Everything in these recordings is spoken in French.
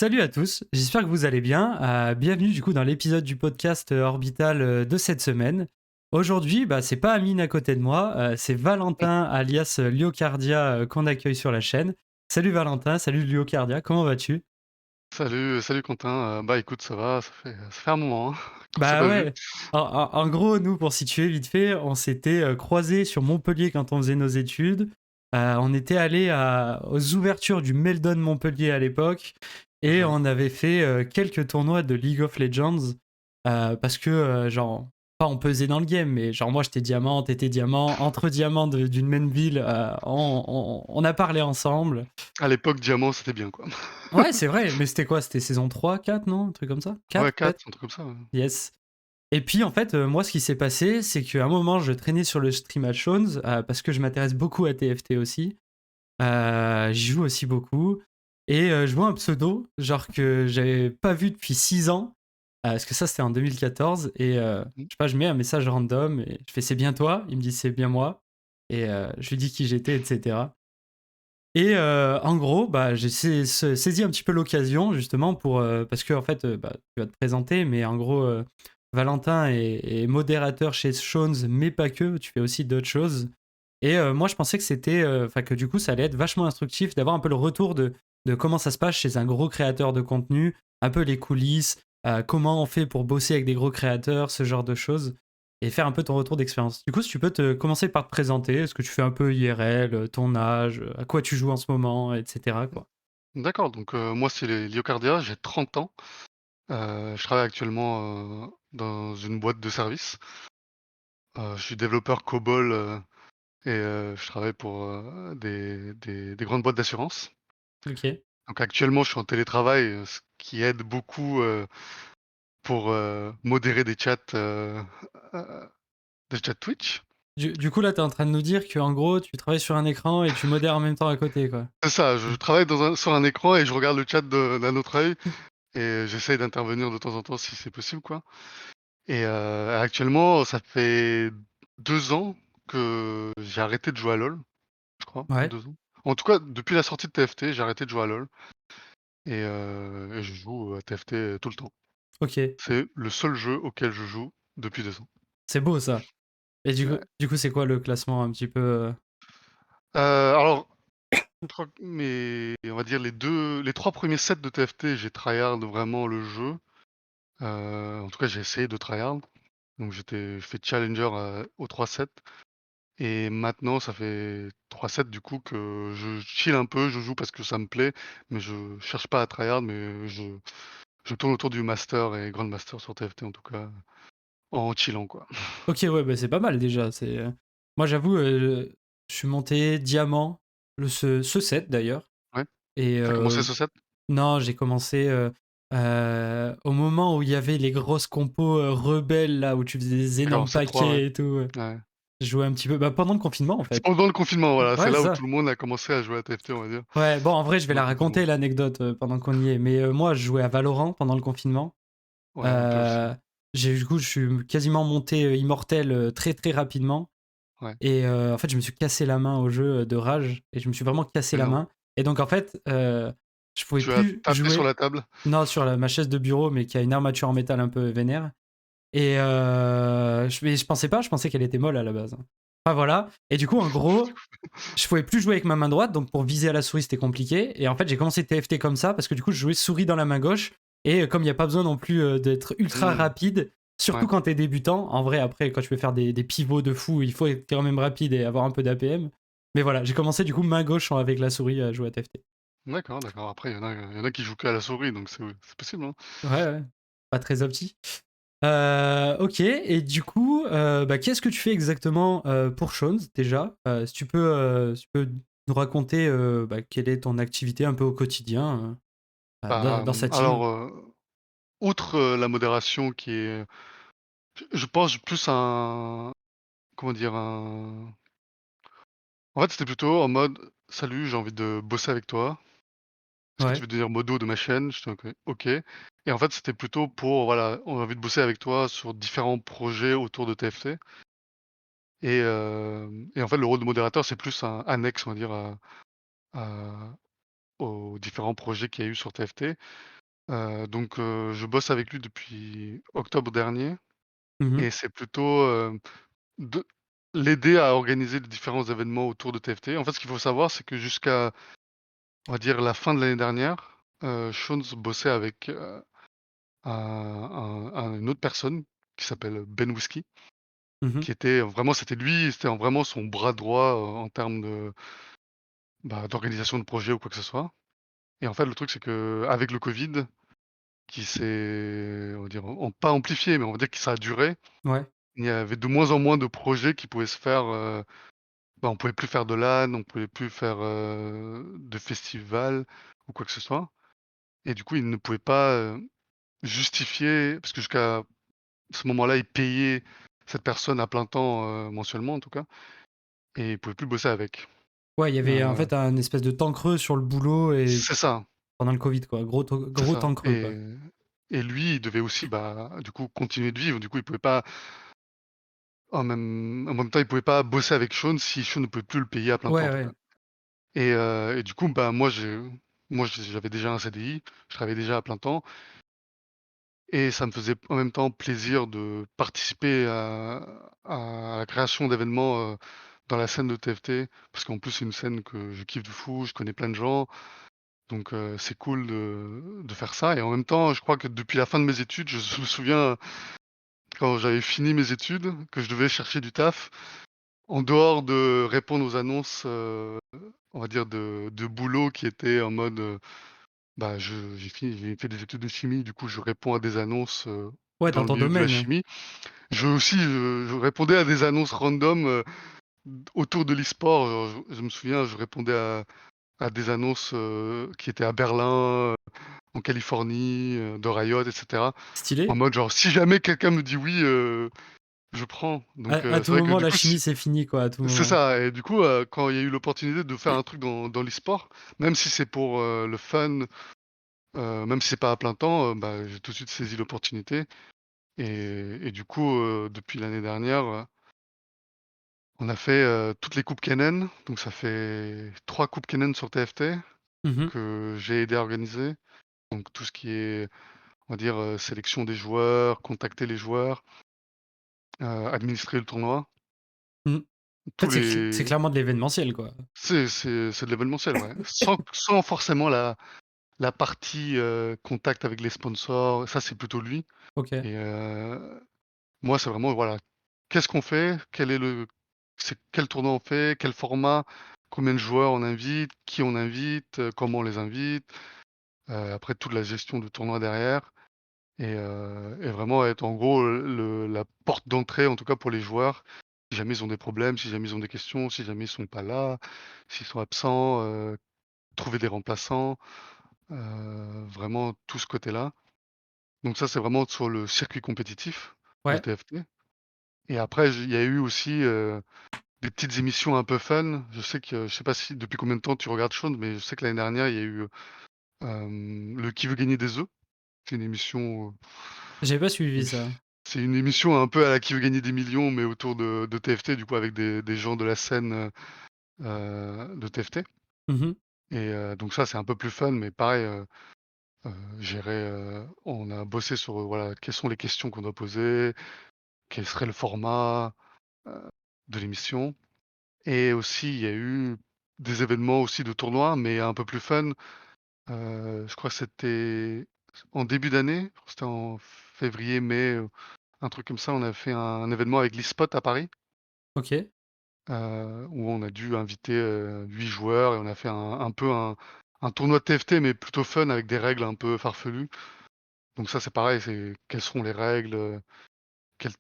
Salut à tous, j'espère que vous allez bien. Bienvenue du coup dans l'épisode du podcast Orbital de cette semaine. Aujourd'hui, c'est pas Amine à côté de moi, c'est Valentin alias Lyocardia qu'on accueille sur la chaîne. Salut Valentin, salut Lyocardia, comment vas-tu? Salut Quentin, bah écoute ça va, ça fait un moment, hein, qu'on s'est Bah pas vu. ouais, en gros, nous pour situer vite fait, on s'était croisés sur Montpellier quand on faisait nos études. On était allés aux ouvertures du Meldon Montpellier à l'époque et Ouais. on avait fait quelques tournois de League of Legends parce que, genre, pas on pesait dans le game, mais genre moi j'étais diamant, t'étais diamant, entre diamants d'une même ville, on a parlé ensemble. À l'époque diamant c'était bien quoi. Ouais, c'est vrai, mais c'était quoi? C'était saison 3, 4, non? Un truc comme ça? Ouais 4 peut-être? 4, un truc comme ça, ouais. Yes. Et puis en fait, moi ce qui s'est passé, c'est qu'à un moment je traînais sur le stream à Shones, parce que je m'intéresse beaucoup à TFT aussi. J'y joue aussi beaucoup et je vois un pseudo, genre que j'avais pas vu depuis 6 ans, parce que ça c'était en 2014 et Mmh. je sais pas, je mets un message random et je fais: «C'est bien toi?» Il me dit: «C'est bien moi» et je lui dis qui j'étais et cetera et en gros, j'ai saisi un petit peu l'occasion justement pour, parce qu'en fait, tu vas te présenter, mais en gros, Valentin est modérateur chez Shones, mais pas que, tu fais aussi d'autres choses et moi je pensais que c'était, enfin que du coup ça allait être vachement instructif d'avoir un peu le retour de comment ça se passe chez un gros créateur de contenu, un peu les coulisses, comment on fait pour bosser avec des gros créateurs, ce genre de choses et faire un peu ton retour d'expérience. Du coup, si tu peux te commencer par te présenter, ce que tu fais un peu IRL, ton âge, à quoi tu joues en ce moment et cetera, quoi. D'accord, donc moi c'est les Lyocardia, j'ai 30 ans, je travaille actuellement, dans une boîte de service. Je suis développeur COBOL, et je travaille pour, des grandes boîtes d'assurance. OK. Donc actuellement je suis en télétravail, ce qui aide beaucoup, pour, modérer heu, des chats Twitch. Du coup, là, tu es en train de nous dire qu'en gros, tu travailles sur un écran et tu modères en même temps à côté, quoi? C'est ça, je travaille sur un écran et je regarde le chat d'un autre œil et j'essaye d'intervenir de temps en temps si c'est possible, quoi. Et actuellement, ça fait 2 ans que j'ai arrêté de jouer à LoL, je crois, Ouais, 2 ans. En tout cas, depuis la sortie de TFT, j'ai arrêté de jouer à LoL et je joue à TFT tout le temps. OK. C'est le seul jeu auquel je joue depuis 2 ans. C'est beau ça et du coup Ouais. du coup, c'est quoi le classement un petit peu, Alors, je crois que on va dire les 3 premiers sets de TFT, j'ai tryhard vraiment le jeu. En tout cas, j'ai essayé de tryhard. Donc j'ai fait challenger, aux 3 sets et maintenant ça fait 3 sets du coup que je chill un peu, je joue parce que ça me plaît, mais je cherche pas à tryhard, mais je tourne autour du master et grandmaster sur TFT en tout cas, en chillant quoi. OK, ouais, c'est pas mal déjà, moi j'avoue, je suis monté diamant, ce set d'ailleurs Ouais, et tu commencé ce set? non, j'ai commencé, au moment où il y avait les grosses compos, rebelles là, où tu faisais des D'accord, énormes set 3, ouais. paquets et tout, ouais. Ouais. Je jouais un petit peu, pendant le confinement en C'est fait. pendant le confinement, voilà, c'est Ouais, là c'est où ça. tout le monde a commencé à jouer à TFT, on va dire, Ouais, bon en vrai je vais pendant la le confinement. raconter l'anecdote, pendant qu'on y est, mais moi je jouais à Valorant pendant le confinement. Ouais, OK aussi. Heu, du coup je suis quasiment monté, immortel, très, très rapidement Ouais. et en fait je me suis cassé la main au jeu, de rage et je me suis vraiment cassé Mais la non, main et donc en fait, je pouvais tu as plus tapé sur jouer. la table? Non, sur ma chaise de bureau, mais qui a une armature en métal un peu vénère et je pensais pas, je pensais qu'elle était molle à la base, hein. Enfin voilà et du coup en gros, je pouvais plus jouer avec ma main droite, donc pour viser à la souris, c'était compliqué. Et en fait, j'ai commencé TFT comme ça, parce que du coup, je jouais souris dans la main gauche. Et comme il n'y a pas besoin non plus d'être ultra Mmh, rapide, surtout ouais, quand t'es débutant, en vrai, après, quand tu veux faire des pivots de fou, il faut être quand même rapide et avoir un peu d'APM. Mais voilà, j'ai commencé du coup main gauche avec la souris à jouer à TFT. d'accord, d'accord. Après il y en a qui jouent qu'à la souris donc c'est possible, hein. Ouais, ouais, pas très opti. Ok, et du coup, qu'est-ce que tu fais exactement pour Shones déjà? Si tu peux nous raconter quelle est ton activité un peu au quotidien dans sa team. Alors, outre, la modération qui est, je pense plus un comment dire? En fait, c'était plutôt en mode: «Salut, j'ai envie de bosser avec toi. Est-ce que tu Ouais, veux devenir modo de ma chaîne?» J'étais: «OK». Et en fait, c'était plutôt pour, voilà, on a envie de bosser avec toi sur différents projets autour de TFT et en fait, le rôle de modérateur, c'est plus un annexe, on va dire, à aux différents projets qu'il y a eu sur TFT. Donc je bosse avec lui depuis octobre dernier Mmh. et c'est plutôt, de l'aider à organiser les différents événements autour de TFT. En fait, ce qu'il faut savoir, c'est que jusqu'à, on va dire, la fin de l'année dernière, Shones bossait avec, une autre personne qui s'appelle Ben Whisky, Mmh. qui était vraiment c'était lui, c'était vraiment son bras droit, en termes de, bah, d'organisation de projet ou quoi que ce soit. Et en fait, le truc, c'est qu'avec le Covid, qui s'est, on va dire, pas amplifié, mais on va dire que ça a duré, Ouais. il y avait de moins en moins de projets qui pouvaient se faire, bah, on pouvait plus faire de LAN, on pouvait plus faire, de festivals ou quoi que ce soit. Et du coup, il ne pouvait pas, justifier parce que jusqu'à ce moment-là, il payait cette personne à plein temps, mensuellement en tout cas, et il pouvait plus bosser avec. Ouais, il y avait en Heu, fait un espèce de temps creux sur le boulot et c'est ça, pendant le Covid, quoi. c'est Gros ça. temps creux, quoi. Et lui, il devait aussi, bah, du coup, continuer de vivre. Du coup, il pouvait pas en même temps, il pouvait pas bosser avec Sean si Sean ne pouvait plus le payer à plein temps, Ouais, en tout ouais. cas. Et du coup, bah, j'avais déjà un CDI, je travaillais déjà à plein temps et ça me faisait en même temps plaisir de participer à la création d'événements, dans la scène de TFT. Parce qu'en plus, c'est une scène que je kiffe de fou, je connais plein de gens, donc c'est cool de faire ça. Et en même temps, je crois que depuis la fin de mes études, je me souviens quand j'avais fini mes études, que je devais chercher du taf, en dehors de répondre aux annonces, on va dire de boulot qui étaient en mode, bah, j'ai fait des études de chimie, du coup je réponds à des annonces, Ouais, dans dans le ton milieu de la domaine. chimie. Je répondais à des annonces random, autour de l'e-sport. Je me souviens, je répondais à des annonces, qui étaient à Berlin, en Californie, de Riot et cetera. En Stylé. mode genre: «Si jamais quelqu'un me dit oui, je prends». Donc À c'est tout vrai que moment, du la coup chimie, si c'est fini, quoi, à tout c'est moment. ça. Et du coup, quand il y a eu l'opportunité de faire un truc dans l'e-sport, même si c'est pour, le fun, même si c'est pas à plein temps, bah, j'ai tout de suite saisi l'opportunité. Et du coup, depuis l'année dernière, on a fait, toutes les coupes Kennen, donc ça fait 3 coupes Kennen sur TFT Mmh. que j'ai aidé à organiser. Donc tout ce qui est, on va dire, sélection des joueurs, contacter les joueurs, administrer le tournoi, Mmh. En tous fait, c'est les clairement de l'événementiel, quoi. c'est de l'événementiel, ouais. Sans forcément la partie, contact avec les sponsors, ça c'est plutôt lui. OK. Et moi c'est vraiment, voilà, qu'est-ce qu'on fait? Quel tournoi on fait? Quel format? Combien de joueurs on invite? Qui on invite? Comment on les invite? Après toute la gestion du tournoi derrière. Et vraiment être en gros, la porte d'entrée, en tout cas pour les joueurs. Si jamais ils ont des problèmes, si jamais ils ont des questions, si jamais ils sont pas là, s'ils sont absents, trouver des remplaçants, vraiment tout ce côté-là. Donc ça, c'est vraiment sur le circuit compétitif de Ouais. TFT. Et après, il y a eu aussi, des petites émissions un peu fun. Je sais pas si depuis combien de temps tu regardes Shaun, mais je sais que l'année dernière, il y a eu, le Qui veut gagner des œufs. C'est une émission, J'ai pas suivi une ça. c'est une émission un peu à la Qui veut gagner des millions, mais autour de TFT, du coup, avec des gens de la scène, de TFT. Mmh. Donc ça, c'est un peu plus fun, mais pareil, gérer, on a bossé sur, voilà, quelles sont les questions qu'on doit poser, quel serait le format, heu, de l'émission. Et aussi, il y a eu des événements aussi de tournois, mais un peu plus fun. Je crois que c'était en début d'année, c'était en février, mai, un truc comme ça. On a fait un événement avec l'e-spot à Paris, OK. où on a dû inviter, 8 joueurs et on a fait un peu un tournoi de TFT, mais plutôt fun avec des règles un peu farfelues. Donc ça, c'est pareil, c'est quelles seront les règles, quel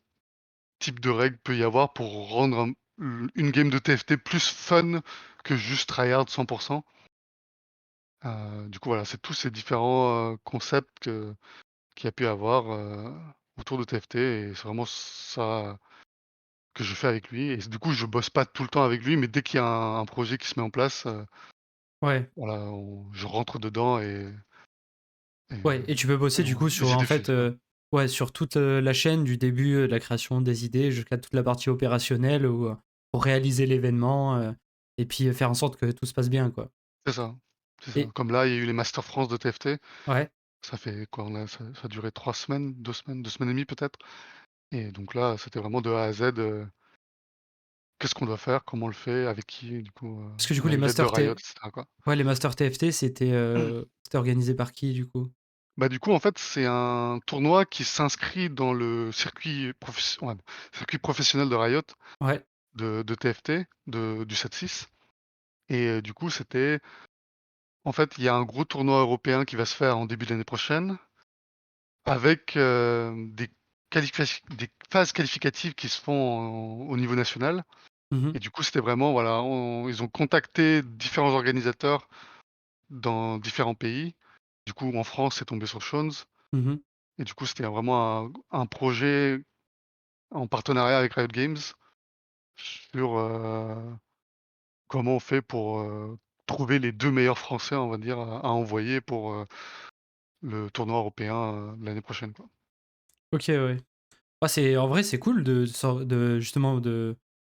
type de règles peut y avoir pour rendre une game de TFT plus fun que juste tryhard 100%. Du coup, voilà, c'est tous ces différents, concepts qu'il y a pu avoir, autour de TFT, et c'est vraiment ça que je fais avec lui. Et du coup, je bosse pas tout le temps avec lui, mais dès qu'il y a un projet qui se met en place, Ouais. voilà, je rentre dedans et Ouais, et tu peux bosser du coup et sur j'y en diffuse, fait, quoi. ouais, sur toute, la chaîne du début, de la création des idées jusqu'à toute la partie opérationnelle où, pour réaliser l'événement, et puis, faire en sorte que tout se passe bien, quoi. C'est ça. C'est ça. Et Comme là, il y a eu les Masters France de TFT. ouais. Ça fait quoi? Ça a duré 3 semaines, 2 semaines et demie peut-être? Et donc là, c'était vraiment de A à Z, qu'est-ce qu'on doit faire? Comment on le fait? Avec qui? Et du coup, Parce que du on coup, a les eu l'aide de Masters Riot T et cetera, quoi. ouais, les Masters TFT, c'était organisé par qui, du coup? Bah, du coup, en fait, c'est un tournoi qui s'inscrit dans le circuit professionnel de Riot, Ouais. de TFT, du 7-6. Et du coup, c'était en fait, il y a un gros tournoi européen qui va se faire en début d'année prochaine avec, des phases qualificatives qui se font au niveau national. Mmh. Et du coup, c'était vraiment, voilà, ils ont contacté différents organisateurs dans différents pays. Du coup, en France, c'est tombé sur Shones. Mmh. Et du coup, c'était vraiment un projet en partenariat avec Riot Games sur, comment on fait pour, trouver les 2 meilleurs Français, on va dire, à envoyer pour, le tournoi européen, de l'année prochaine, quoi. OK, ouais. Ah, c'est en vrai, c'est cool de justement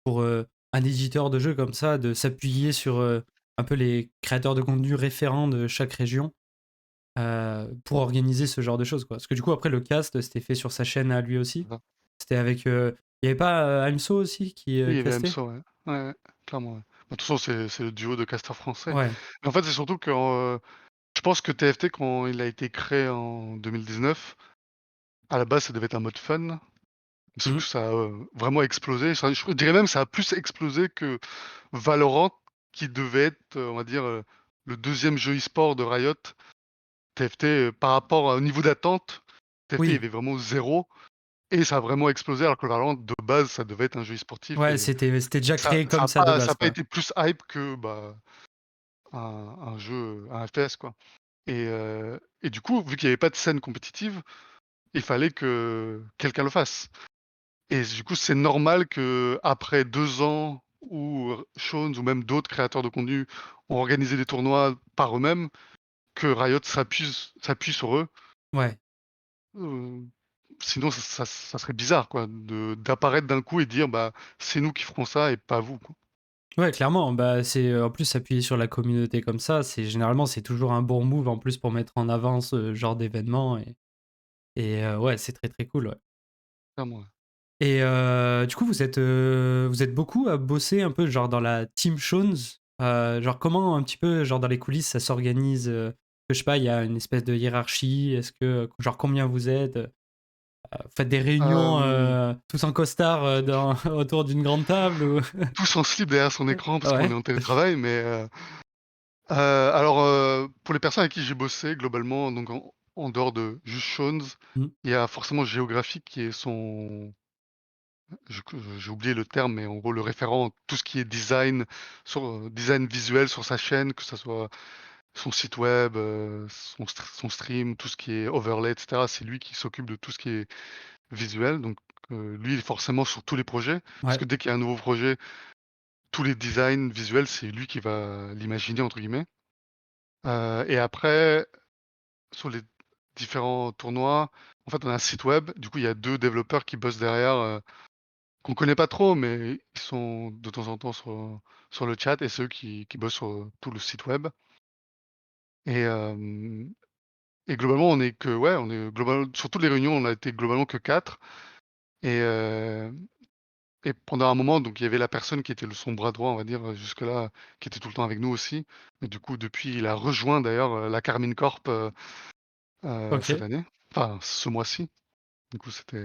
pour, un éditeur de jeu comme ça, de s'appuyer sur, un peu les créateurs de contenu référents de chaque région, pour organiser ce genre de choses, quoi. Parce que du coup, après le cast, c'était fait sur sa chaîne à lui aussi? Voilà. C'était avec, il y avait pas, Amso aussi qui, Oui, il y avait castait? Amso, ouais. Ouais, ouais, clairement, ouais. Bah, de toute façon, c'est le duo de casteurs français. Ouais. Mais en fait, c'est surtout que, je pense que TFT, quand il a été créé en 2019, à la base, ça devait être un mode fun. Sauf Mmh. que ça a, vraiment explosé. Je dirais même ça a plus explosé que Valorant, qui devait être, on va dire, le deuxième jeu e-sport de Riot. TFT, par rapport au niveau d'attente, TFT, il y Oui. avait vraiment zéro, et ça a vraiment explosé alors que Valorant, de base, ça devait être un jeu e-sportif, Ouais, et c'était déjà créé comme ça de ça base, a pas quoi. été plus hype que, bah, un jeu, un FPS, quoi. Et du coup, vu qu'il y avait pas de scène compétitive, il fallait que quelqu'un le fasse. Et du coup, c'est normal qu'après 2 ans où, Shones ou même d'autres créateurs de contenu ont organisé des tournois par eux-mêmes, que Riot s'appuie sur eux. Ouais. Heu, Sinon ça serait bizarre, quoi, d'apparaître d'un coup et dire: «Bah, c'est nous qui ferons ça et pas vous», quoi. Ouais, clairement, bah, en plus s'appuyer sur la communauté comme ça, c'est toujours un bon move en plus pour mettre en avant ce genre d'événement et ouais, c'est très, très cool, ouais. Clairement, ouais. Et du coup, vous êtes beaucoup à bosser un peu genre dans la team Shones? Genre comment un petit peu, genre dans les coulisses, ça s'organise, je sais pas, il y a une espèce de hiérarchie? Est-ce que genre combien vous êtes? Vous faites des réunions, Hem, tous en costard, dans autour d'une grande table ou? Tous en slip derrière son écran parce qu'on est Ouais. en télétravail, mais alors, pour les personnes avec qui j'ai bossé globalement, donc en dehors de juste Shones, Mmh. il y a forcément Géographique qui est j'ai oublié le terme, mais en gros le référent, tout ce qui est design design visuel sur sa chaîne, que ça soit son site web, son stream, tout ce qui est overlay et cetera. C'est lui qui s'occupe de tout ce qui est visuel, donc lui, il est forcément sur tous les projets, parce Ouais. que dès qu'il y a un nouveau projet, tous les designs visuels, c'est lui qui va «l'imaginer» entre guillemets. Et après, sur les différents tournois, en fait, on a un site web, du coup, il y a 2 développeurs qui bossent derrière, qu'on connaît pas trop, mais ils sont de temps en temps sur le chat, et c'est eux qui bossent sur, tout le site web. Et hem et globalement, on est globalement sur toutes les réunions, on a été globalement que 4. Et heu et pendant un moment, donc il y avait la personne qui était son bras droit, on va dire, jusque-là, qui était tout le temps avec nous aussi. Mais du coup, depuis, il a rejoint d'ailleurs, la Carmine Corp, cette OK. année, enfin ce mois-ci. Du coup, c'était,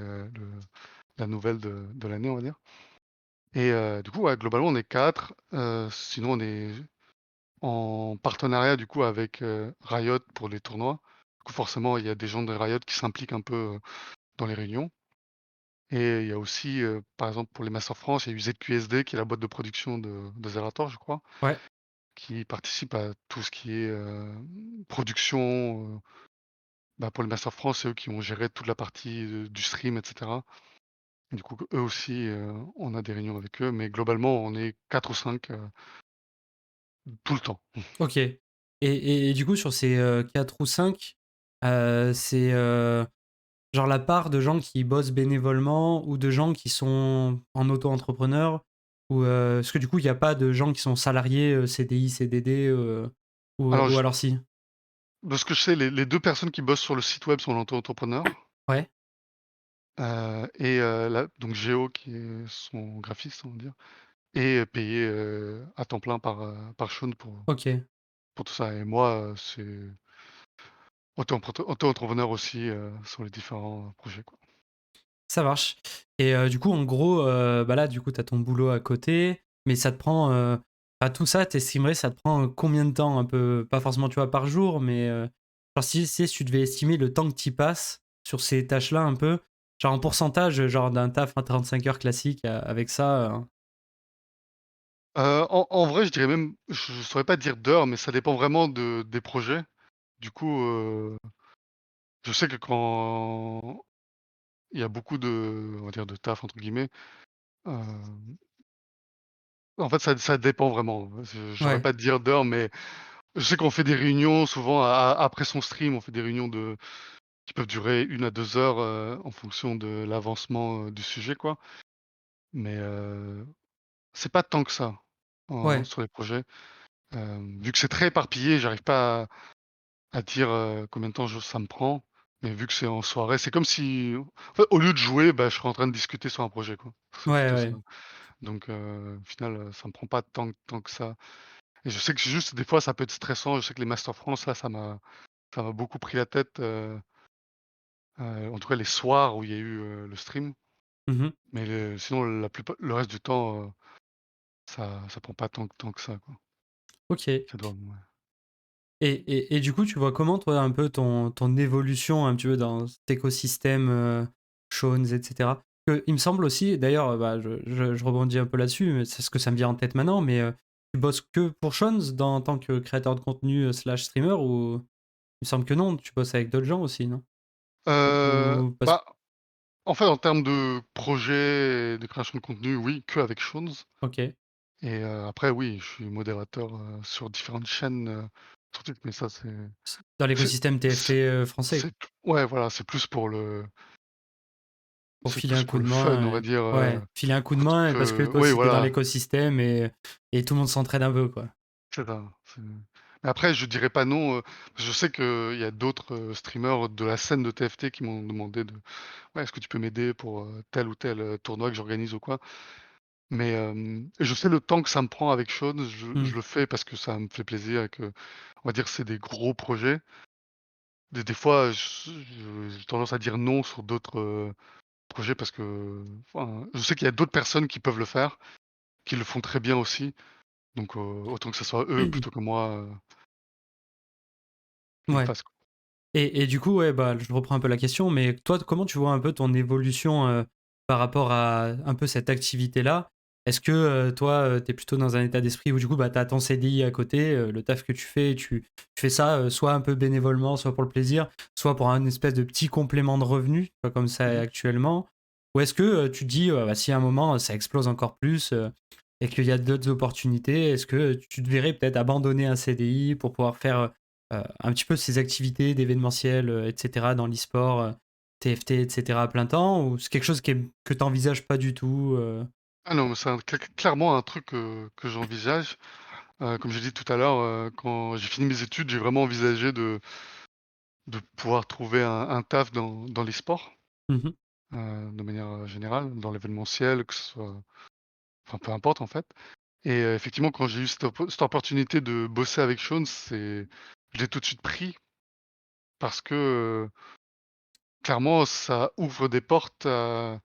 la nouvelle de l'année, on va dire. Et du coup, ouais, globalement, on est 4. Sinon, on est en partenariat, du coup, avec, Riot pour les tournois. Du coup, forcément, il y a des gens de Riot qui s'impliquent un peu, dans les réunions. Et il y a aussi, par exemple, pour les Masters France, il y a eu ZQSD qui est la boîte de production de Zerator, je crois, Ouais. qui participe à tout ce qui est, production, bah, pour les Masters France, c'est eux qui vont gérer toute la partie, du stream et cetera. Et du coup, eux aussi, on a des réunions avec eux, mais globalement, on est 4 ou 5, tout le temps. OK. Et du coup sur ces, 4 ou 5, c'est, genre la part de gens qui bossent bénévolement ou de gens qui sont en auto-entrepreneur ou, parce que du coup il y a pas de gens qui sont salariés, CDI, CDD, Alors ou je alors si? de ce que je sais, les 2 personnes qui bossent sur le site web sont auto-entrepreneurs, Ouais, et là donc Géo qui est son graphiste, on va dire, est payé, à temps plein par Sean OK. pour tout ça et moi, c'est auto-entrepreneur aussi, sur les différents projets, quoi. Ça marche et du coup, en gros, bah, là, du coup, tu as ton boulot à côté, mais ça te prend, bah, tout ça, tu estimerais, ça te prend, combien de temps un peu? Pas forcément, tu vois, par jour, mais genre si tu devais estimer le temps que tu y passes sur ces tâches-là un peu, genre en pourcentage, genre d'un taf à 35 heures classique avec ça, En vrai, je dirais même je saurais pas dire d'heures, mais ça dépend vraiment des projets. Du coup, je sais que quand il y a beaucoup de, on va dire, «de taf» entre guillemets, hem, en fait, ça dépend vraiment. Je saurais ouais, pas te dire d'heures, mais je sais qu'on fait des réunions souvent après son stream, on fait des réunions qui peuvent durer 1 à 2 heures, en fonction de l'avancement, du sujet, quoi. Mais, c'est pas tant que ça, ouais, sur les projets. Vu que c'est très éparpillé, j'arrive pas à dire, combien de temps ça me prend, mais vu que c'est en soirée, c'est comme si en fait, au lieu de jouer, bah, je serais en train de discuter sur un projet, quoi. C'est ouais, plutôt ça. ouais. Donc au final, ça me prend pas tant que ça et je sais que juste des fois, ça peut être stressant. Je sais que les Masters France, là, ça m'a beaucoup pris la tête, en tout cas les soirs où il y a eu, le stream, Mmh. mais sinon le reste du temps, ça prend pas tant que ça, quoi. OK. Ça doit ouais. Et du coup, tu vois comment toi un peu ton évolution un petit peu dans cet écosystème, Shawns et cetera? Il me semble aussi d'ailleurs, bah, je rebondis un peu là-dessus, mais c'est ce que ça me vient en tête maintenant, mais, tu bosses que pour Shawns en tant que créateur de contenu, slash streamer ou il me semble que non, tu bosses avec d'autres gens aussi, non? Ou parce Bah, en fait, en termes de projet et de création de contenu, oui, qu'avec Shawns. OK. Et après oui, je suis modérateur, sur différentes chaînes, sur Twitch, mais ça Dans c'est l'écosystème c'est TFT, français, ouais, voilà, pour c'est filer plus un pour coup le de fun, on main, va dire, ouais, filer un coup de plutôt main et parce que que toi oui, aussi tu es dans voilà, l'écosystème et tout le monde s'entraide un peu, quoi. c'est ça, mais après je dirais pas non, je sais qu'il y a d'autres, streamers de la scène de TFT qui m'ont demandé de: «Ouais, est-ce que tu peux m'aider pour, tel ou tel, tournoi que j'organise ou quoi?» Mais je sais le temps que ça me prend avec Shaun, Mmh. je le fais parce que ça me fait plaisir et que, on va dire, c'est des gros projets. Des fois, j'ai tendance à dire non sur d'autres, projets parce que, enfin, je sais qu'il y a d'autres personnes qui peuvent le faire, qui le font très bien aussi. Donc autant que ce soit eux plutôt que moi, qui le Ouais. fassent, quoi. Et du coup, ouais, bah, je reprends un peu la question, mais toi, comment tu vois un peu ton évolution, par rapport à un peu cette activité-là? Est-ce que, toi, tu es plutôt dans un état d'esprit où du coup, bah, tu as ton CDI à côté, le taf que tu fais, tu fais ça, soit un peu bénévolement, soit pour le plaisir, soit pour un espèce de petit complément de revenu, tu vois, comme ça est Mmh. actuellement? Ou est-ce que, tu te dis, bah, si à un moment, ça explose encore plus, et qu'il y a d'autres opportunités, est-ce que tu te verrais peut-être abandonner un CDI pour pouvoir faire, un petit peu ces activités d'événementiel, et cetera dans l'e-sport, TFT et cetera à plein temps ou c'est quelque chose que tu envisages pas du tout, Ah non, mais c'est clairement un truc, que j'envisage. Comme j'ai dit tout à l'heure, quand j'ai fini mes études, j'ai vraiment envisagé de pouvoir trouver un taf dans les sports, Mmh mh. de manière, générale, dans l'événementiel, que ce soit enfin peu importe en fait. Et effectivement quand j'ai eu cette opportunité de bosser avec Shaun, je l'ai tout de suite pris parce que, clairement ça ouvre des portes à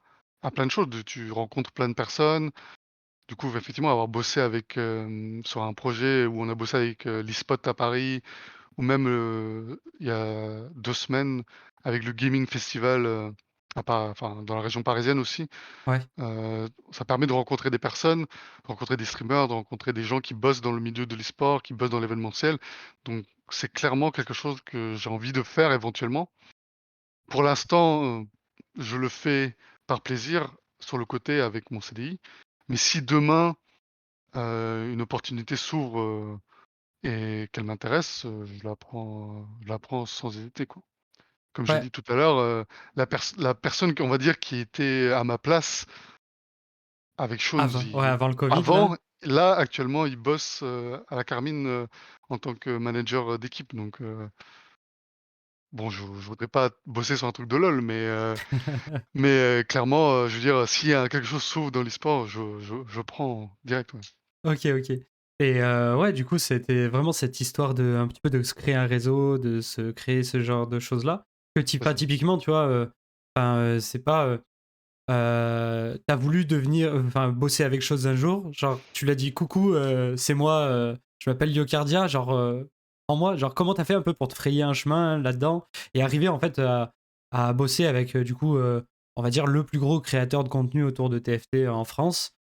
plein de choses. Tu rencontres plein de personnes. Du coup, effectivement avoir bossé avec, sur un projet où on a bossé avec, l'e-spot à Paris ou même, il y a 2 semaines avec le gaming festival, enfin dans la région parisienne aussi. Ouais, Ça permet de rencontrer des personnes, de rencontrer des streamers, de rencontrer des gens qui bossent dans le milieu de l'e-sport, qui bossent dans l'événementiel. Donc c'est clairement quelque chose que j'ai envie de faire éventuellement. Pour l'instant, je le fais par plaisir sur le côté avec mon CDI. Mais si demain, une opportunité s'ouvre, et qu'elle m'intéresse, je la prends sans hésiter, quoi. Comme j'ai ouais, dit tout à l'heure, la personne qu'on va dire qui était à ma place avec Shaun avant le Covid avant là? là, actuellement, il bosse, à la Carmine, en tant que manager, d'équipe donc bon, je voudrais pas bosser sur un truc de LOL mais clairement, je veux dire, s'il y a quelque chose s'ouvre dans l'e-sport, je prends direct, ouais. OK, OK. Et ouais, du coup, c'était vraiment cette histoire de un petit peu de se créer un réseau, de se créer ce genre de choses-là, que C'est ça. typiquement, tu vois, enfin, c'est pas, tu voulu devenir enfin, bosser avec Chose un jour, genre, tu l'as dit: «Coucou, c'est moi, je m'appelle Yokardia», genre, prends-moi. Genre, comment t'as fait un peu pour te frayer un chemin là-dedans et arriver, en fait, à bosser avec, du coup, on va dire le plus gros créateur de contenu autour de TFT en France?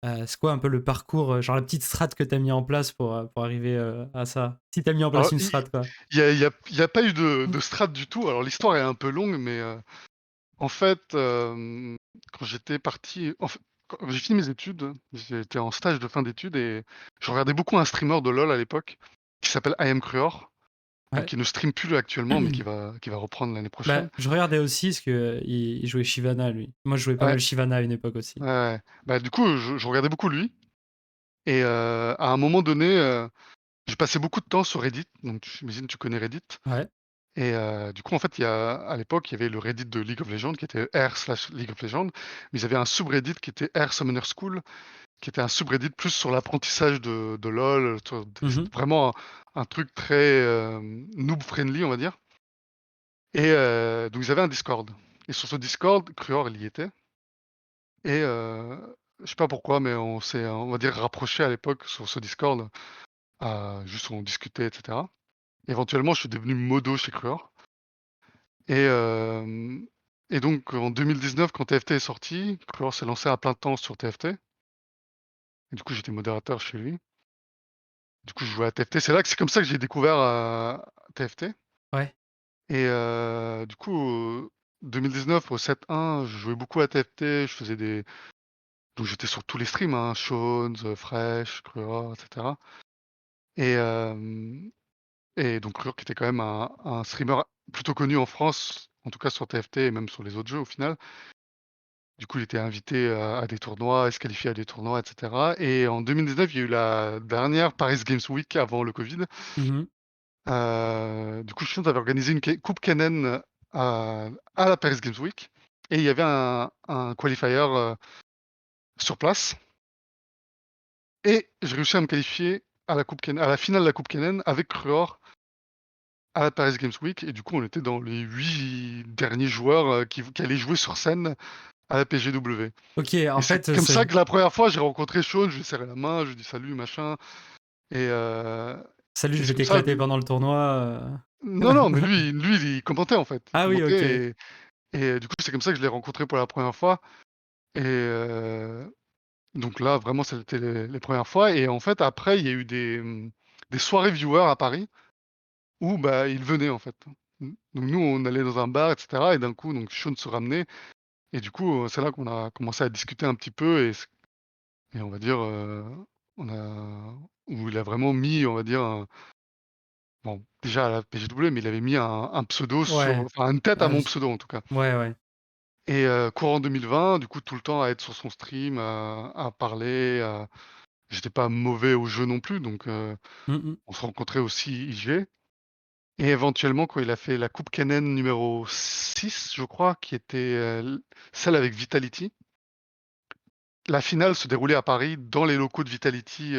C'est quoi un peu le parcours, genre la petite strat que tu as mis en place pour arriver, à ça? Si tu as mis en place Alors une i strat, quoi? il y a pas eu de strat du tout. Alors l'histoire est un peu longue mais en fait, quand j'étais parti en fait, quand j'ai fini mes études, j'étais en stage de fin d'études et je regardais beaucoup un streamer de LOL à l'époque, qui s'appelle IamCruor, Ouais. qui ne stream plus actuellement, mais qui va reprendre l'année prochaine. Bah, je regardais aussi parce que il jouait Shyvana, lui. Moi, je jouais pas Ouais, mal Shyvana à une époque aussi. ouais, ouais. Bah, du coup, je regardais beaucoup lui et à un moment donné, j'ai passé beaucoup de temps sur Reddit, donc j'imagine tu connais Reddit Ouais. et du coup, en fait, à l'époque, il y avait le Reddit de League of Legends qui était r/League of Legends, mais ils avaient un subreddit qui était r Summoner School, qui était un subreddit plus sur l'apprentissage de LOL, Mmh. c'était vraiment un truc très, noob friendly, on va dire et donc ils avaient un Discord et sur ce Discord, Cruor, il y était et je sais pas pourquoi, mais on s'est, on va dire, rapprochés à l'époque sur ce Discord, juste on discutait et cetera. Éventuellement, je suis devenu modo chez Cruor et et donc en 2019, quand TFT est sorti, Cruor s'est lancé à plein temps sur TFT et du coup, j'étais modérateur chez lui. Du coup, je jouais à TFT. C'est comme ça que j'ai découvert, TFT Ouais. et du coup, 2019 au 7-1, je jouais beaucoup à TFT, je faisais des donc j'étais sur tous les streams, hein, Shawns, Fresh, Cruor et cetera et donc Cruor qui était quand même un streamer plutôt connu en France, en tout cas sur TFT et même sur les autres jeux au final. Du coup, il était invité, à des tournois, il se qualifiait à des tournois et cetera et en 2019, il y a eu la dernière Paris Games Week avant le covid. Mmh. Du coup, Chions avait organisé une coupe Kennen à la Paris Games Week et il y avait un qualifier, sur place et j'ai réussi à me qualifier à la finale de la coupe Kennen avec Cruor à la Paris Games Week et du coup, on était dans les 8 derniers joueurs, qui allaient jouer sur scène à la PGW OK, et en c'est fait, comme ça c'est que la première fois j'ai rencontré Shaun, je lui ai serré la main, je lui ai dit: «Salut» machin et «Salut, je c'est vais comme ça t'éclater pendant le tournoi», non, non, mais lui, il commentait en fait, il Ah oui, OK. commentait et du coup, c'est comme ça que je l'ai rencontré pour la première fois et donc là, vraiment, c'était les premières fois et en fait, après, il y a eu des soirées viewers à Paris où, bah, ils venaient, en fait. Donc nous, on allait dans un bar et cetera et d'un coup, donc Shaun se ramenait et du coup, c'est là qu'on a commencé à discuter un petit peu et on va dire, on a où il a vraiment mis, on va dire, bon, déjà à la PGW, mais il avait mis un pseudo sur Ouais. enfin, une tête à Ah mon j pseudo, en tout cas. Ouais, ouais. Et courant 2020, du coup, tout le temps à être sur son stream, à parler, j'étais pas mauvais au jeu non plus, donc Mmh mh. on se rencontrait aussi IG et éventuellement, quand il a fait la coupe Kennen numéro 6, je crois, qui était, celle avec Vitality. La finale se déroulait à Paris, dans les locaux de Vitality,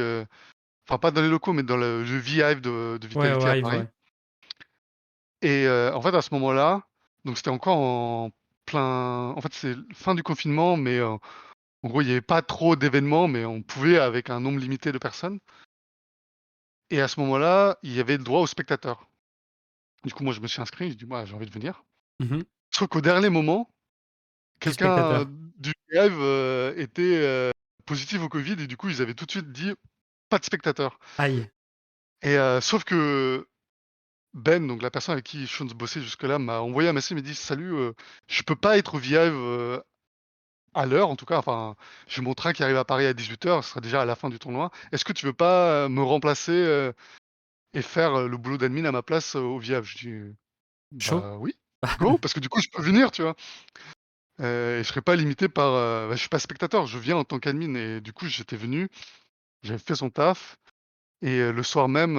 enfin pas dans les locaux, mais dans le V-Hive de Ouais, Vitality à ouais, Hive, Paris ouais. et en fait, à ce moment-là, donc c'était encore en plein en fait, c'est fin du confinement, mais en gros, il y avait pas trop d'événements, mais on pouvait avec un nombre limité de personnes et à ce moment-là, il y avait le droit aux spectateurs. Du coup, moi, je me suis inscrit, j'ai dit: «Moi, j'ai envie de venir». Mmh mh. Sauf qu'au dernier moment, Plus quelqu'un, spectateur. du live, était, positif au covid et du coup, ils avaient tout de suite dit: «Pas de spectateurs» Aïe. et sauf que Ben, donc la personne avec qui Shons bossait jusque-là, m'a envoyé un message, il m'a dit: «Salut, je peux pas être au V-Hive, à l'heure en tout cas, enfin, j'ai mon train qui arrive à Paris à 18h, ce sera déjà à la fin du tournoi. Est-ce que tu veux pas, me remplacer, et faire, le boulot d'admin à ma place, au Viave?» Je dis: Chaud? «Bah oui, go!» parce que du coup je peux venir, tu vois? Et je serai pas limité par, bah, je suis pas spectateur, je viens en tant qu'admin et du coup j'étais venu J'avais fait son taf et le soir même,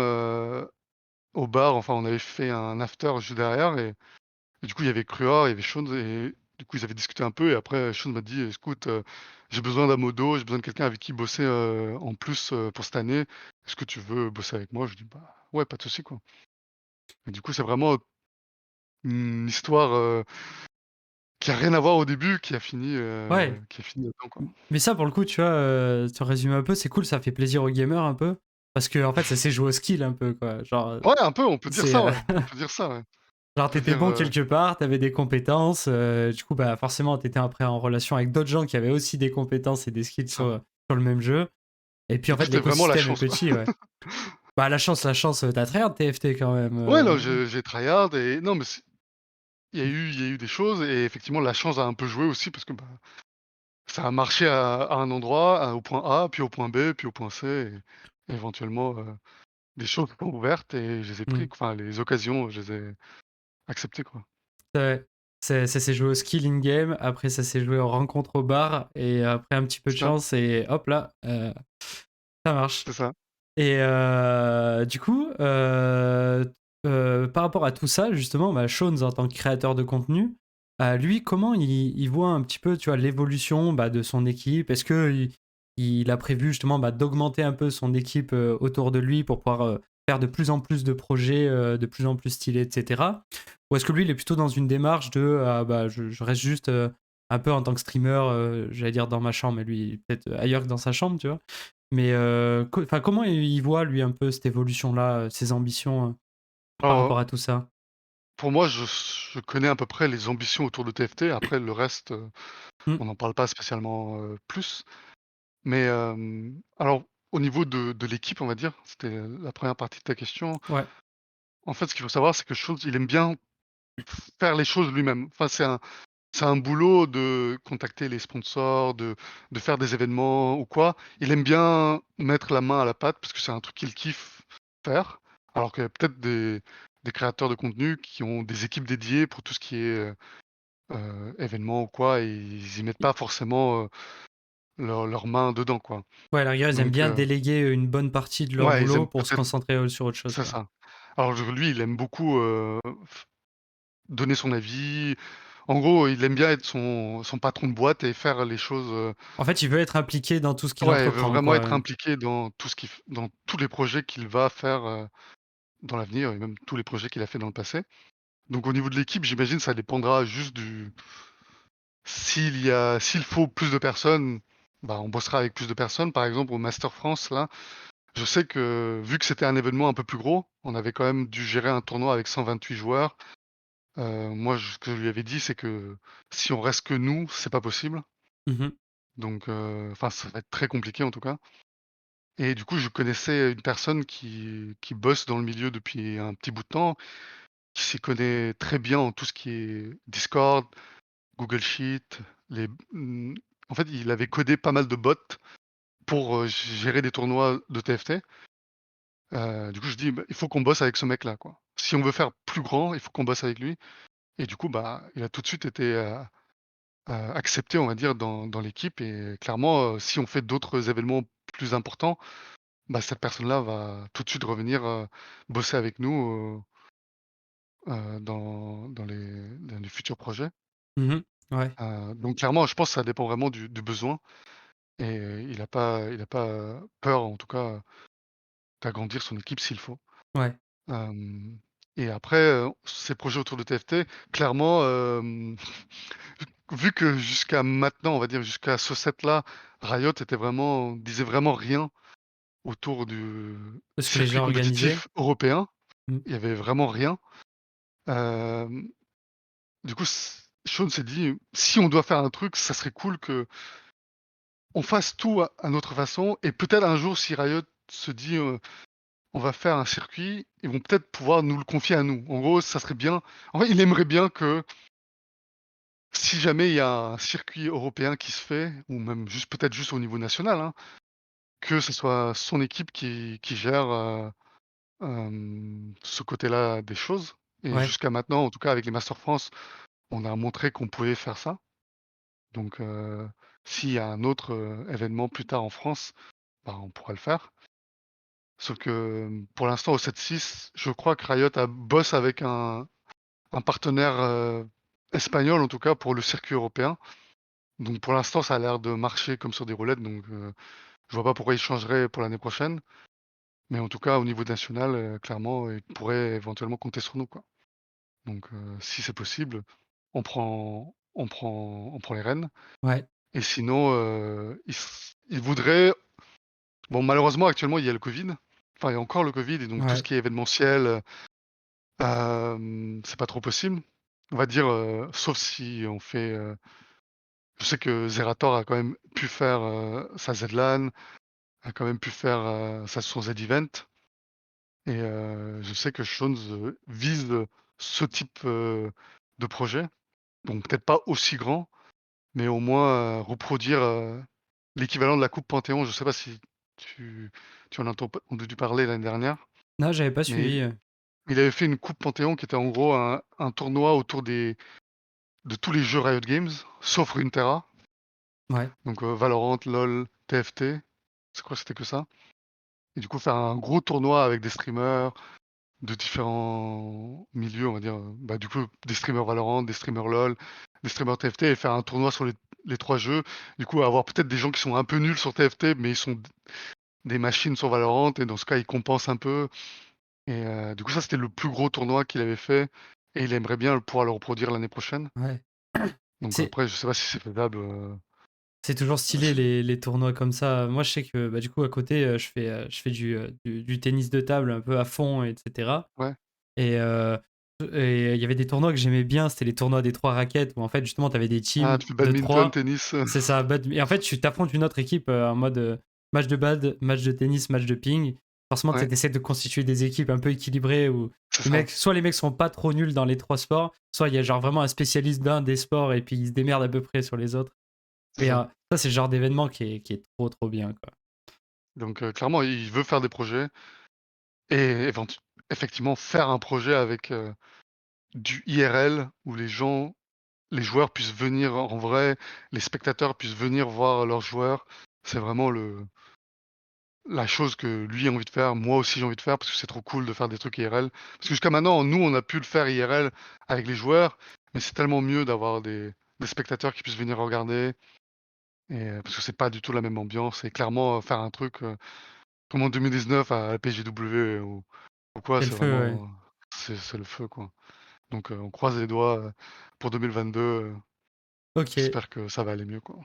au bar, enfin, on avait fait un after juste derrière et du coup, il y avait Cruor, il y avait Shaun et du coup, ils avaient discuté un peu et après Shaun m'a dit: «Écoute, j'ai besoin d'un modo, j'ai besoin de quelqu'un avec qui bosser, en plus, pour cette année. Est-ce que tu veux bosser avec moi?» Je dis: «Bah, ouais, pas de souci, quoi». Et du coup, c'est vraiment une histoire, qui a rien à voir au début, Ouais, qui a fini là-dedans, quoi. mais ça, pour le coup, tu vois, tu résumes un peu, c'est cool, ça fait plaisir aux gamers un peu. Parce que, en fait, ça s'est joué au skill un peu, quoi. Genre, Ouais, un peu, on peut dire c'est. ça, ouais. On peut dire ça, ouais. Genre, On peut t'étais dire, bon quelque part, t'avais des compétences, du coup, bah, forcément, t'étais après en relation avec d'autres gens qui avaient aussi des compétences et des skills ça. sur le même jeu. Et puis, en Du coup, fait, c'était vraiment la l'écosystème est chance, quoi. petit, ouais. Bah, la chance, t'as tryhard TFT quand même. Ouais, non, j'ai tryhard et non, mais il y a eu des choses et effectivement, la chance a un peu joué aussi parce que, bah, ça a marché à un endroit, au point A, puis au point B, puis au point C et éventuellement, des choses se sont ouvertes et je les ai pris, Mmh. enfin, les occasions, je les ai acceptées, quoi. Ouais. Ça s'est joué au skill in-game, après ça s'est joué aux rencontres au bar, et après un petit peu de C'est ça, chance, et hop là, ça marche. c'est ça. Et du coup, par rapport à tout ça, justement, bah, Shawns, en tant que créateur de contenu, lui, comment il voit un petit peu, tu vois, l'évolution, bah, de son équipe? Est-ce qu'il a prévu justement, bah, d'augmenter un peu son équipe autour de lui pour pouvoir faire de plus en plus de projets, de plus en plus stylés, etc. Ou est-ce que lui, il est plutôt dans une démarche de ah, bah, je reste juste un peu en tant que streamer, j'allais dire dans ma chambre, mais lui, il est peut-être ailleurs que dans sa chambre, tu vois? Mais enfin, comment il voit, lui, un peu cette évolution-là, ses ambitions par Alors, rapport à tout ça? pour moi, je connais à peu près les ambitions autour de TFT. Après le reste, Mmh, on n'en parle pas spécialement, plus. Mais, alors au niveau de l'équipe, on va dire, c'était la première partie de ta question. ouais. En fait, ce qu'il faut savoir, c'est que Schultz, il aime bien faire les choses lui-même. Enfin, c'est un boulot de contacter les sponsors, de faire des événements ou quoi. Il aime bien mettre la main à la pâte parce que c'est un truc qu'il kiffe faire. Alors qu'il y a peut-être des créateurs de contenu qui ont des équipes dédiées pour tout ce qui est, événements ou quoi et ils y mettent pas forcément, leurs mains dedans, quoi. Ouais, à la rigueur, ils aiment Donc, bien déléguer une bonne partie de leur ouais, ils boulot aiment pour se peut-être concentrer, sur autre chose, c'est quoi. ça. Alors lui, il aime beaucoup, donner son avis. En gros, il aime bien être son patron de boîte et faire les choses, En fait, il veut être impliqué dans tout ce qu'il ouais, il veut entreprend, vraiment quoi. être impliqué dans tout ce qu'il f dans tous les projets qu'il va faire, dans l'avenir et même tous les projets qu'il a fait dans le passé. Donc au niveau de l'équipe, j'imagine ça dépendra juste du s'il faut plus de personnes, bah, on bossera avec plus de personnes. Par exemple, au Master France, là, je sais que vu que c'était un événement un peu plus gros, on avait quand même dû gérer un tournoi avec 128 joueurs. Moi, ce que je lui avais dit, c'est que si on reste que nous, c'est pas possible. Mmh. Donc, enfin, ça va être très compliqué en tout cas. Et du coup, je connaissais une personne qui bosse dans le milieu depuis un petit bout de temps, qui s'y connaît très bien en tout ce qui est Discord, Google Sheet, mmh, en fait, il avait codé pas mal de bots pour, gérer des tournois de TFT. Du coup, je dis: «Bah, il faut qu'on bosse avec ce mec-là, quoi. Si on veut faire plus grand, il faut qu'on bosse avec lui» et du coup, bah, il a tout de suite été, accepté, on va dire, dans l'équipe et clairement, si on fait d'autres événements plus importants, bah, cette personne-là va tout de suite revenir, bosser avec nous, dans les futurs projets. Mmh. Ouais, Donc clairement, je pense que ça dépend vraiment du besoin et il a pas peur en tout cas, d'agrandir son équipe s'il faut. ouais. Hem et après, ces projets autour de TFT, clairement, vu que jusqu'à maintenant, on va dire jusqu'à ce set-là, Riot disait vraiment rien autour du Parce que les circuit gens organisaient? compétitif européen. Mmh. Il y avait vraiment rien. Hem, du coup, Shaun s'est dit: «Si on doit faire un truc, ça serait cool qu'on fasse tout à notre façon et peut-être un jour si Riot se dit, on va faire un circuit, ils vont peut-être pouvoir nous le confier à nous». En gros, ça serait bien en fait, il aimerait bien que si jamais il y a un circuit européen qui se fait ou même juste peut-être juste au niveau national, hein, que ce soit son équipe qui gère, ce côté-là des choses et Ouais. jusqu'à maintenant, en tout cas avec les Masters France, on a montré qu'on pouvait faire ça. Donc s'il y a un autre, événement plus tard en France, bah, on pourra le faire. Sauf que, pour l'instant, au 7-6, je crois que Riot bosse avec un partenaire, espagnol, en tout cas, pour le circuit européen. Donc pour l'instant, ça a l'air de marcher comme sur des roulettes, donc je vois pas pourquoi ils changeraient pour l'année prochaine. Mais en tout cas, au niveau national, clairement, ils pourraient éventuellement compter sur nous, quoi. Donc si c'est possible, on prend les rênes Ouais, et sinon, ils voudraient bon, malheureusement, actuellement, il y a le covid. Enfin, il y a encore le covid et donc tout ce ouais, qui est événementiel, c'est pas trop possible. On va dire, sauf si on fait, je sais que Zerator a quand même pu faire, sa ZLAN, a quand même pu faire, son Z-Event et je sais que Shones, vise, ce type, de projet. Donc peut-être pas aussi grand, mais au moins, reproduire, l'équivalent de la coupe Panthéon. Je sais pas si tu tu en as entendu parler l'année dernière, non, j'avais pas mais suivi, il avait fait une coupe Panthéon qui était en gros un tournoi autour de tous les jeux Riot Games, sauf Runeterra, ouais, donc Valorant, LoL, TFT, je crois que c'était que ça et du coup faire un gros tournoi avec des streamers de différents milieux, on va dire, bah, du coup des streamers Valorant, des streamers LoL, des streamers TFT et faire un tournoi sur les 3 jeux. Du coup avoir peut-être des gens qui sont un peu nuls sur TFT, mais ils sont des machines sur Valorant et dans ce cas ils compensent un peu et du coup ça c'était le plus gros tournoi qu'il avait fait et il aimerait bien pouvoir le reproduire l'année prochaine. ouais. Donc C'est après je sais pas si c'est faisable, c'est toujours stylé si les tournois comme ça. Moi, je sais que, bah, du coup, à côté, je fais du tennis de table un peu à fond et cetera. ouais. Et il y avait des tournois que j'aimais bien, c'était les tournois des 3 raquettes où en fait, justement, tu avais des Ah, teams tu fais de badminton, 3. tennis, C'est ça, et en fait, tu t'affrontes une autre équipe, en mode, match de bad, match de tennis, match de ping. Forcément, tu ouais, essaies de constituer des équipes un peu équilibrées où c'est ça, les mecs sont pas trop nuls dans les 3 sports, soit il y a genre vraiment un spécialiste d'un des sports et puis il se démerde à peu près sur les autres. c'est Et ça. ça, c'est le genre d'événement qui est trop, trop bien, quoi. Donc clairement il veut faire des projets et effectivement faire un projet avec, du IRL où les joueurs puissent venir en vrai, les spectateurs puissent venir voir leurs joueurs. C'est vraiment la chose que lui a envie de faire, moi aussi j'ai envie de faire parce que c'est trop cool de faire des trucs IRL. Parce que jusqu'à maintenant, nous, on a pu le faire IRL avec les joueurs, mais c'est tellement mieux d'avoir des spectateurs qui puissent venir regarder et parce que c'est pas du tout la même ambiance et clairement, faire un truc, comme en 2019 à la PGW ou quoi, C'est le c'est feu, ouais. vraiment, c'est le feu, quoi. Donc on croise les doigts, pour 2022, OK. j'espère que ça va aller mieux, quoi.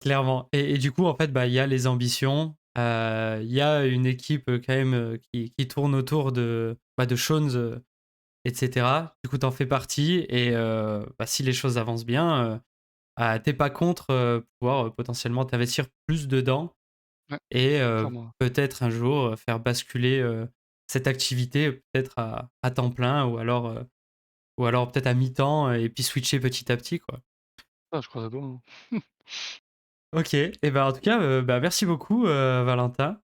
Clairement. Et du coup, en fait, bah, il y a les ambitions, il y a une équipe, quand même, qui tourne autour de Shones, et cetera. Du coup, tu en fais partie et bah, si les choses avancent bien, tu pas contre, pouvoir, potentiellement t'investir plus dedans Ouais, et clairement. peut-être un jour, faire basculer, cette activité peut-être à temps plein ou alors peut-être à mi-temps et puis switcher petit à petit, quoi. Ah, je croise les doigts, hein. OK et ben, en tout cas, bah, merci beaucoup, Valentin.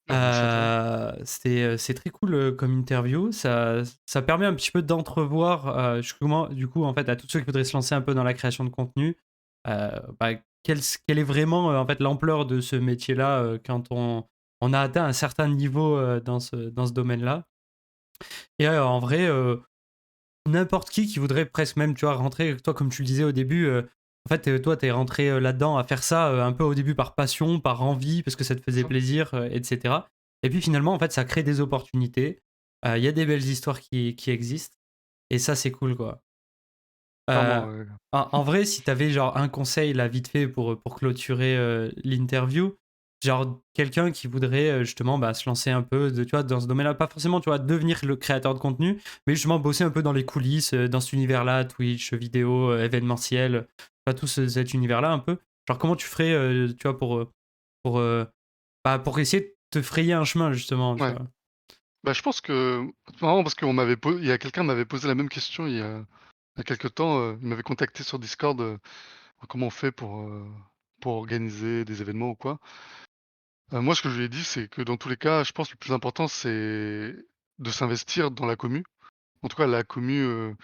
Bah, merci à toi. C'est très cool, comme interview. Ça permet un petit peu d'entrevoir, justement, du coup, en fait, à tous ceux qui voudraient se lancer un peu dans la création de contenu, bah, quelle est vraiment, en fait, l'ampleur de ce métier-là, quand on a atteint un certain niveau, dans ce domaine-là et en vrai, n'importe qui voudrait presque même, tu vois, rentrer, toi, comme tu le disais au début, en fait, toi, tu es rentré, là-dedans à faire ça, un peu au début par passion, par envie, parce que ça te C'est faisait ça. plaisir, et cetera et puis finalement, en fait, ça crée des opportunités. Il y a des belles histoires qui existent et ça, c'est cool, quoi. Heu, Clairement, ouais. en vrai, si tu avais genre un conseil là vite fait pour clôturer, l'interview, genre quelqu'un qui voudrait, justement, bah, se lancer un peu tu vois, dans ce domaine-là, pas forcément, tu vois, devenir le créateur de contenu, mais justement bosser un peu dans les coulisses, dans cet univers-là, Twitch, vidéo, événementiel, pas tout cet univers-là un peu. Genre comment tu ferais, tu vois, pour, bah, pour essayer de te frayer un chemin justement, tu Ouais. vois? Bah, je pense que c'est marrant parce il y a quelqu'un m'avait posé la même question il y a quelque temps, il m'avait contacté sur Discord, comment on fait pour organiser des événements ou quoi. Moi, ce que je lui ai dit, c'est que dans tous les cas, je pense que le plus important, c'est de s'investir dans la commu. En tout cas, la commune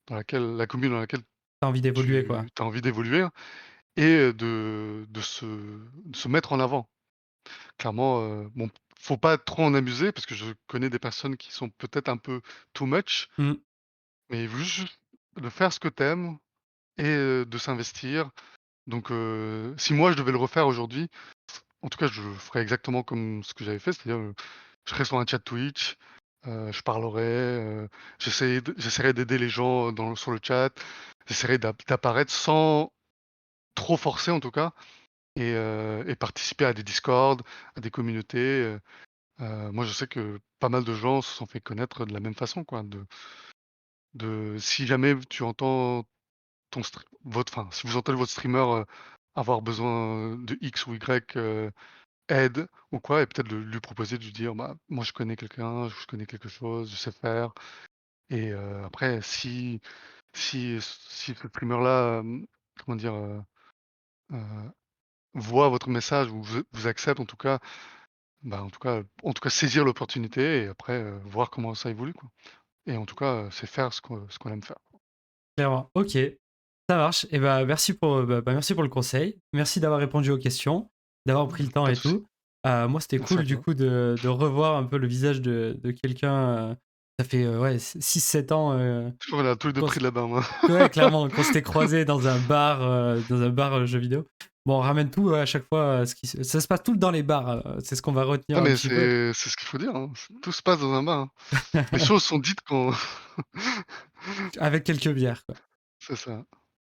dans laquelle Tu envie d'évoluer, quoi. tu as envie d'évoluer et de se mettre en avant. Clairement, bon, faut pas trop en abuser parce que je connais des personnes qui sont peut-être un peu too much, Mmh. mais juste de faire ce que t'aimes et de s'investir. Donc si moi je devais le refaire aujourd'hui, en tout cas je ferais exactement comme ce que j'avais fait, c'est-à-dire, je serais sur un chat Twitch, je parlerais, j'essaierais d'aider les gens sur le chat, j'essaierais d'apparaître sans trop forcer en tout cas et participer à des Discord, à des communautés, moi je sais que pas mal de gens se sont fait connaître de la même façon quoi, si jamais tu entends ton stre votre enfin, si vous entendez votre streamer, avoir besoin de X ou Y, aide ou quoi et peut-être de lui proposer de lui dire: «Bah, moi je connais quelqu'un, je connais quelque chose, je sais faire» et après si ce streamer-là, comment dire? Heu, voit votre message ou vous accepte en tout cas, bah, en tout cas saisir l'opportunité et après, voir comment ça évolue quoi et en tout cas, c'est faire ce qu'on aime faire. Clairement. OK, ça marche et bah, merci pour, merci pour le conseil. Merci d'avoir répondu aux questions, d'avoir pris le temps Pas de et souci. tout. Moi, c'était Merci à cool du toi. coup de revoir un peu le visage de quelqu'un, ça fait, ouais, 6-7 ans, On a tous les 2 qu'on pris s de la main. ouais, clairement, qu'on s'était croisés dans un bar, jeux vidéo. Bon, on ramène tout à chaque fois, ce qui se ça se passe tout dans les bars, c'est ce qu'on va retenir Ah un mais petit peu. c'est ce qu'il faut dire, hein. Tout se passe dans un bar, hein. Les choses sont dites quand Avec quelques bières, quoi. c'est ça.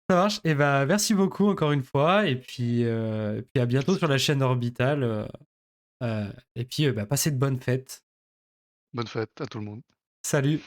Ça marche et bah, merci beaucoup encore une fois et puis à bientôt Merci. sur la chaîne Orbital, et puis, bah, passez de bonnes fêtes. Bonne fête à tout le monde. Salut.